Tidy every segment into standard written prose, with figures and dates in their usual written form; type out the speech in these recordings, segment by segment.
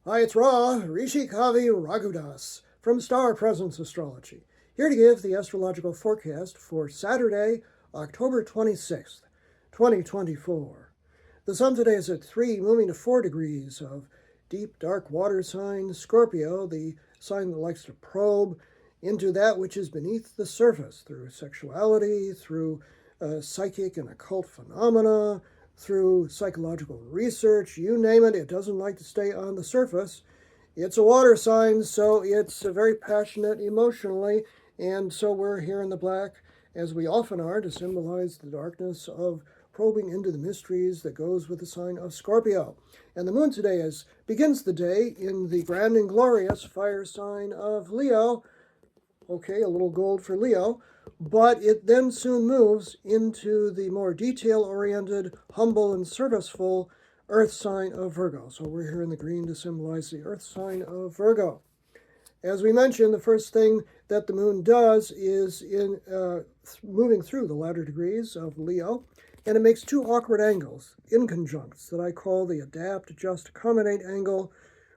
Hi, it's Ra, Rishi Kavi Raghudas from Star Presence Astrology, here to give the astrological forecast for Saturday, October 26th, 2024. The sun today is at 3, moving to 4 degrees of deep, dark water sign, Scorpio, the sign that likes to probe into that which is beneath the surface through sexuality, through psychic and occult phenomena, through psychological research, you name it. It doesn't like to stay on the surface. It's a water sign, so it's very passionate emotionally, and so we're here in the black, as we often are, to symbolize the darkness of probing into the mysteries that goes with the sign of Scorpio. And the moon today begins the day in the grand and glorious fire sign of Leo. Okay, a little gold for Leo, but it then soon moves into the more detail-oriented, humble, and serviceful earth sign of Virgo. So we're here in the green to symbolize the earth sign of Virgo. As we mentioned, the first thing that the moon does is in moving through the latter degrees of Leo, and it makes two awkward angles, inconjuncts, that I call the adapt, adjust, accommodate angle,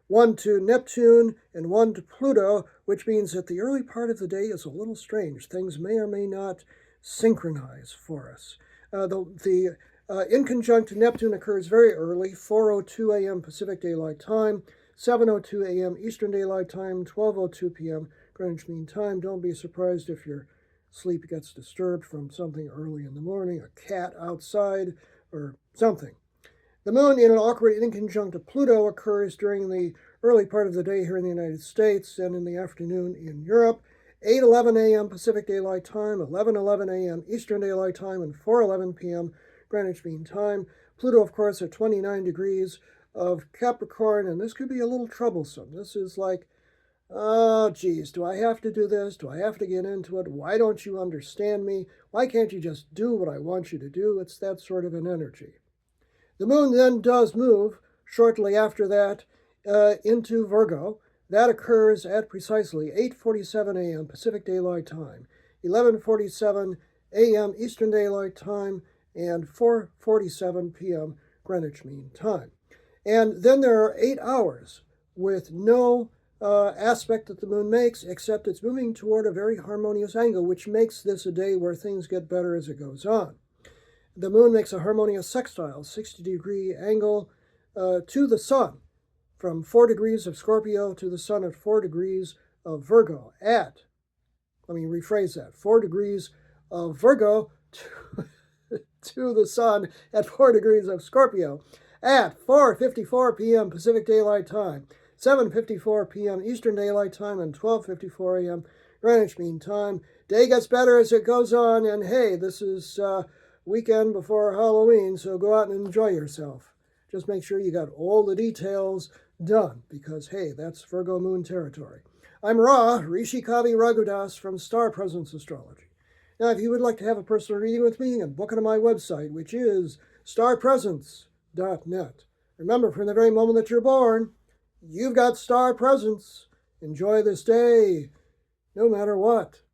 one to Neptune and one to Pluto, which means that the early part of the day is a little strange. Things may or may not synchronize for us. The inconjunct Neptune occurs very early, 4:02 a.m. Pacific Daylight Time, 7:02 a.m. Eastern Daylight Time, 12:02 p.m. Greenwich Mean Time. Don't be surprised if your sleep gets disturbed from something early in the morning, a cat outside, or something. The moon in an awkward inconjunct to Pluto occurs during the early part of the day here in the United States and in the afternoon in Europe. 8:11 a.m. Pacific Daylight Time, 11:11 a.m. Eastern Daylight Time, and 4:11 p.m. Greenwich Mean Time. Pluto, of course, at 29 degrees of Capricorn, and this could be a little troublesome. This is like, oh, geez, do I have to do this? Do I have to get into it? Why don't you understand me? Why can't you just do what I want you to do? It's that sort of an energy. The moon then does move shortly after that into Virgo. That occurs at precisely 8:47 a.m. Pacific Daylight Time, 11:47 a.m. Eastern Daylight Time, and 4:47 p.m. Greenwich Mean Time. And then there are 8 hours with no aspect that the moon makes, except it's moving toward a very harmonious angle, which makes this a day where things get better as it goes on. The moon makes a harmonious sextile, 60-degree angle to the sun, from 4 degrees of Scorpio to the sun at 4 degrees of Virgo let me rephrase that, 4 degrees of Virgo to the sun at 4 degrees of Scorpio at 4:54 p.m. Pacific Daylight Time, 7:54 p.m. Eastern Daylight Time, and 12:54 a.m. Greenwich Mean Time. Day gets better as it goes on, and hey, this is weekend before Halloween, so go out and enjoy yourself. Just make sure you got all the details done, because hey, that's Virgo Moon territory. I'm Ra, Rishi Kavi Raghudas from Star Presence Astrology. Now, if you would like to have a personal reading with me, and book it on my website, which is starpresence.net. Remember, from the very moment that you're born, you've got star presence. Enjoy this day, no matter what.